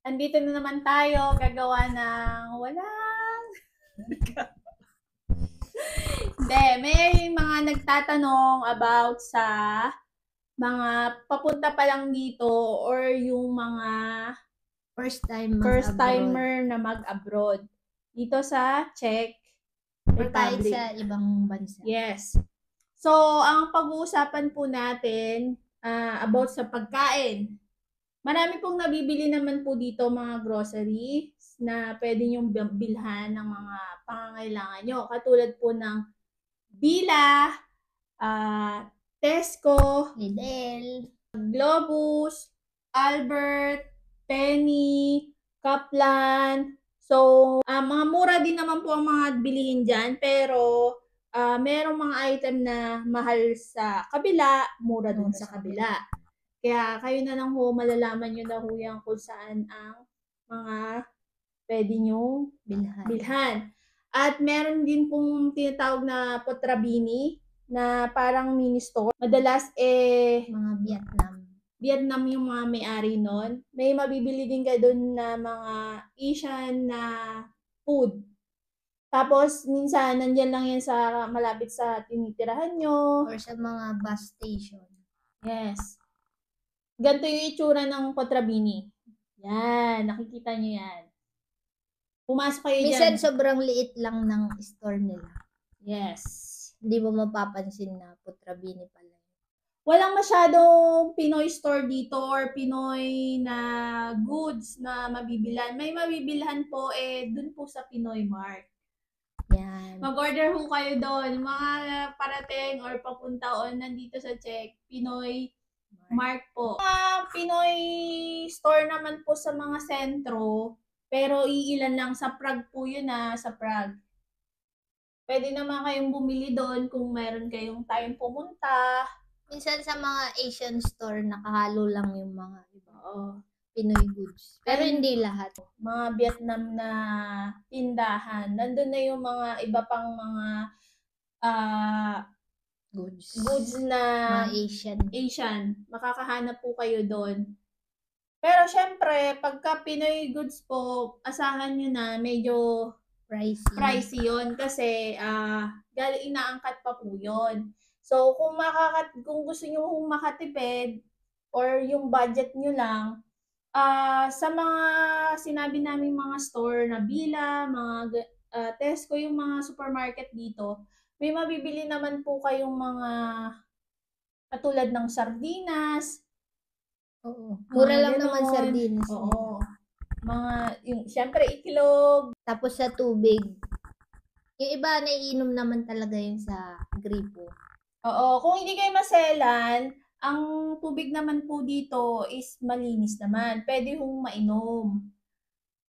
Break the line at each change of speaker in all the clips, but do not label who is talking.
andito na naman tayo, gagawa ng walang... Hindi, may mga nagtatanong about sa mga papunta pa lang dito or yung mga
First
timer na mag-abroad dito sa Czech
or kahit
Republic.
sa ibang bansa.
Yes. So, ang pag-uusapan po natin about sa pagkain. Marami pong nabibili naman po dito mga groceries na pwede nyong bilhan ng mga pangangailangan nyo. Katulad po ng Billa, Tesco,
Lidl,
Globus, Albert, Penny, Kaplan. So, mga mura din naman po ang mga bilihin dyan, pero merong mga item na mahal sa kabila, mura dun sa kabila. Kaya kayo na lang ho, malalaman nyo na ho yan kung saan ang mga pwede nyong bilhan. At meron din pong tinatawag na Potrabini na parang mini store. Madalas
mga
Vietnam yung mga may-ari nun. May mabibili din kayo doon na mga Asian na food. Tapos, minsan, nandyan lang yan sa malapit sa tinitirahan nyo.
or sa mga bus station.
Yes. Ganito yung itsura ng Potrabini. Yan, nakikita nyo yan. Pumasok kayo
Minsan
dyan.
sobrang liit lang ng store nila.
Yes.
Hindi mo mapapansin na Potrabini pala.
Walang masyadong Pinoy store dito or Pinoy na goods na mabibilhan. May mabibilhan po dun po sa Pinoy Mart.
Yan.
Mag-order ho kayo doon. Mga parating or papunta o nandito sa Czech, Pinoy Mart po. Mga Pinoy store naman po sa mga sentro, pero iilan lang sa Prague po yun sa Prague. Pwede naman kayong bumili doon kung meron kayong time pumunta.
Minsan sa mga Asian store, nakahalo lang yung mga
Oo.
Pinoy goods. Pero hindi lahat.
Mga Vietnam na tindahan. Nandun na yung mga iba pang mga goods na
mga
Asian. Makakahanap po kayo doon. Pero syempre, pagka Pinoy goods po, asahan nyo na medyo pricey yun kasi inaangkat pa po yun. So, kung gusto nyo makatipid or yung budget nyo lang, sa mga sinabi namin mga store na Billa, mga Tesco, yung mga supermarket dito, may mabibili naman po kayong mga katulad ng sardinas.
Oo. Mura lang naman sardinas.
Oo. Syempre itlog.
Tapos sa tubig. Yung iba, naiinom naman talaga yun sa gripo.
Oo. Kung hindi kayo maselan, ang tubig naman po dito is malinis naman. Pwede hong mainom.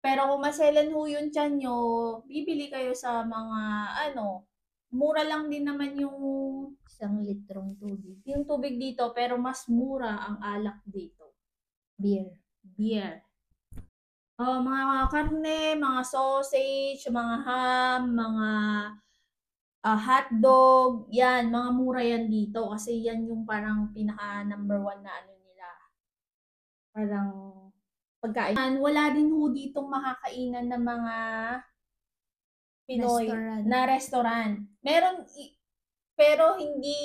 Pero kung maselan ho yung tiyan nyo, bibili kayo sa mga mura lang din naman yung
1 litrong tubig.
Yung tubig dito, pero mas mura ang alak dito. Beer. Mga karne, mga sausage, mga ham, mga hotdog, yan, mga mura yan dito kasi yan yung parang pinaka number 1 na nila. Parang pagkain. Wala din ho ditong makakainan ng mga Pinoy na restaurant. Meron, pero hindi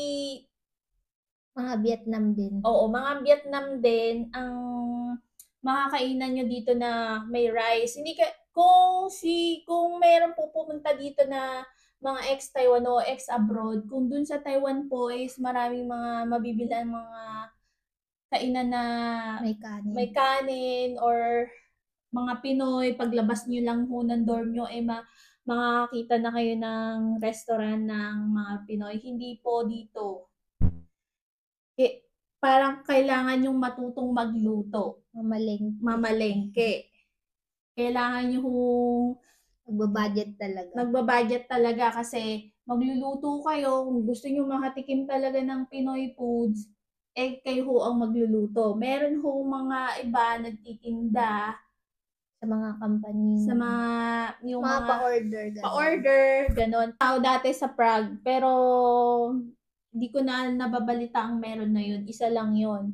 mga Vietnam din.
Oo, mga Vietnam din ang makakainan nyo dito na may rice. Hindi kung meron po pumunta dito na mga ex-Taiwan o ex-abroad, kung dun sa Taiwan po is maraming mga mabibilan mga kainan na may kanin or mga Pinoy, paglabas nyo lang ho ng dorm nyo, makakita na kayo ng restaurant ng mga Pinoy. Hindi po dito. Parang kailangan yung matutong magluto. Mamalengke. Kailangan yung nagbabudget talaga kasi magluluto kayo. Kung gusto nyo makatikim talaga ng Pinoy foods, kayo ho ang magluluto. Meron ho mga iba nagtitinda
sa mga company.
Sa mga
pa-order.
Pa-order, ganon. Tao dati sa Prague, pero hindi ko na nababalita ang meron na yun. Isa lang yun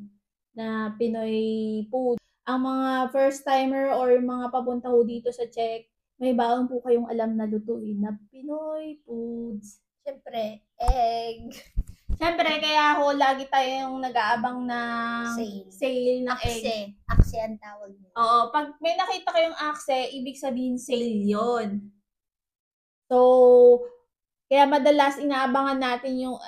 na Pinoy food. ang mga first timer or mga papunta ho dito sa Czech, may baon po kayong alam na lutuin na Pinoy foods.
Siyempre, egg.
Siyempre, kaya ho lagi tayong nag-aabang ng sale ng egg.
Akse ang tawag niya.
Oo, pag may nakita kayong akse, ibig sabihin sale yon. So, kaya madalas inaabangan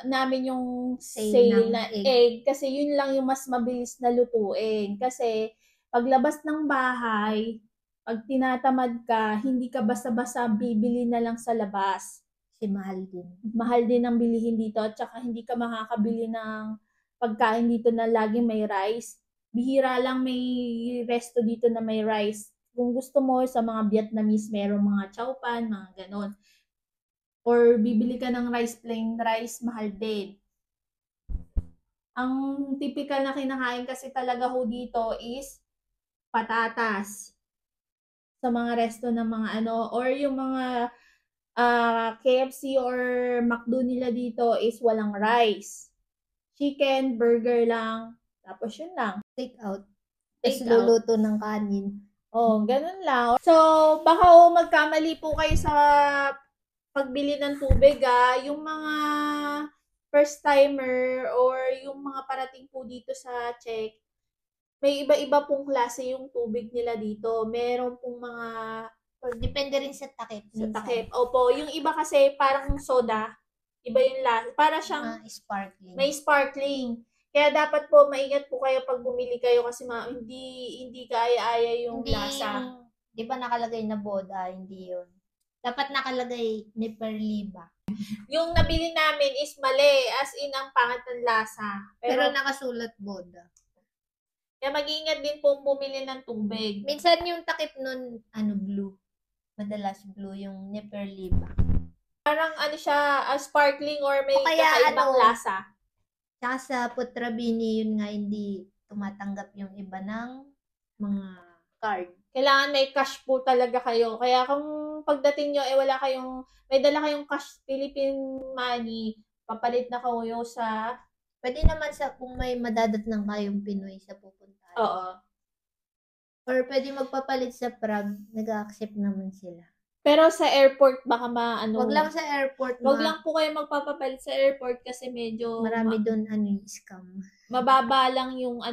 namin yung sale na egg kasi yun lang yung mas mabilis na lutuin. Kasi paglabas ng bahay, pag tinatamad ka, hindi ka basta-basta bibili na lang sa labas.
Kasi mahal din.
Mahal din ang bilihin dito at saka hindi ka makakabili ng pagkain dito na laging may rice. Bihira lang may resto dito na may rice. Kung gusto mo sa mga Vietnamese, merong mga chow pan, mga ganon. Or bibili ka ng rice, plain rice, mahal din. Ang typical na kinakain kasi talaga ho dito is patatas. Sa mga resto ng mga ano, or yung mga KFC or McDo nila dito is walang rice. Chicken, burger lang, tapos yun lang.
Take out.
Take
Tapos luluto ng kanin.
Oh, ganun lang. So, baka magkamali po kayo sa pagbili ng tubig yung mga first timer or yung mga parating po dito sa Czech, may iba-iba pong klase yung tubig nila dito. Meron pong mga
depende rin sa takip.
Sa takip. Opo, yung iba kasi parang soda. Iba yung lasa. Para siyang
sparkling.
May sparkling. Kaya dapat po maingat po kayo pag bumili kayo kasi hindi kaaya-aya yung lasa.
Di ba nakalagay na boda? Hindi yun. Dapat nakalagay ni Perliba.
Yung nabili namin is mali. As in, ang pangit ng lasa.
Pero nakasulat boda.
Kaya mag-iingat din po bumili ng tubig.
Minsan yung takip nun, blue. Madalas blue yung ni Perliba.
Parang siya, sparkling or may kakaibang lasa.
Tsaka sa Putrabini, yun nga hindi tumatanggap yung iba ng mga card.
Kailangan may cash po talaga kayo. Kaya kung pagdating nyo, may dala kayong cash Philippine money, papalit na kayo sa...
Pwede naman kung may madadat ng kayong Pinoy sa pupuntahan.
Oo.
Or pwede magpapalit sa Prague, nag-accept naman sila.
Pero sa airport, baka
Wag lang sa airport.
Wag lang po kayo magpapapalit sa airport kasi medyo...
Marami doon scam.
Mababa lang yung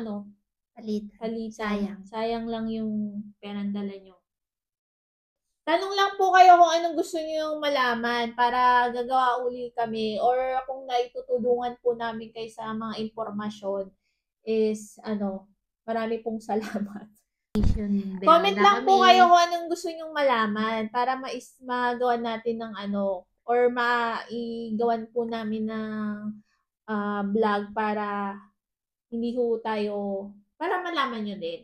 Palitan.
Sayang lang yung perang dala nyo. Tanong lang po kayo kung anong gusto nyo malaman para gagawa uli kami or kung naitutulungan po namin kayo sa mga impormasyon is marami pong salamat. Comment lang po kayo kung anong gusto nyong malaman para magawa natin ng or maigawan po namin ng vlog para hindi ho tayo, para malaman nyo din.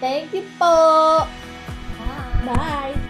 Thank you po! Bye!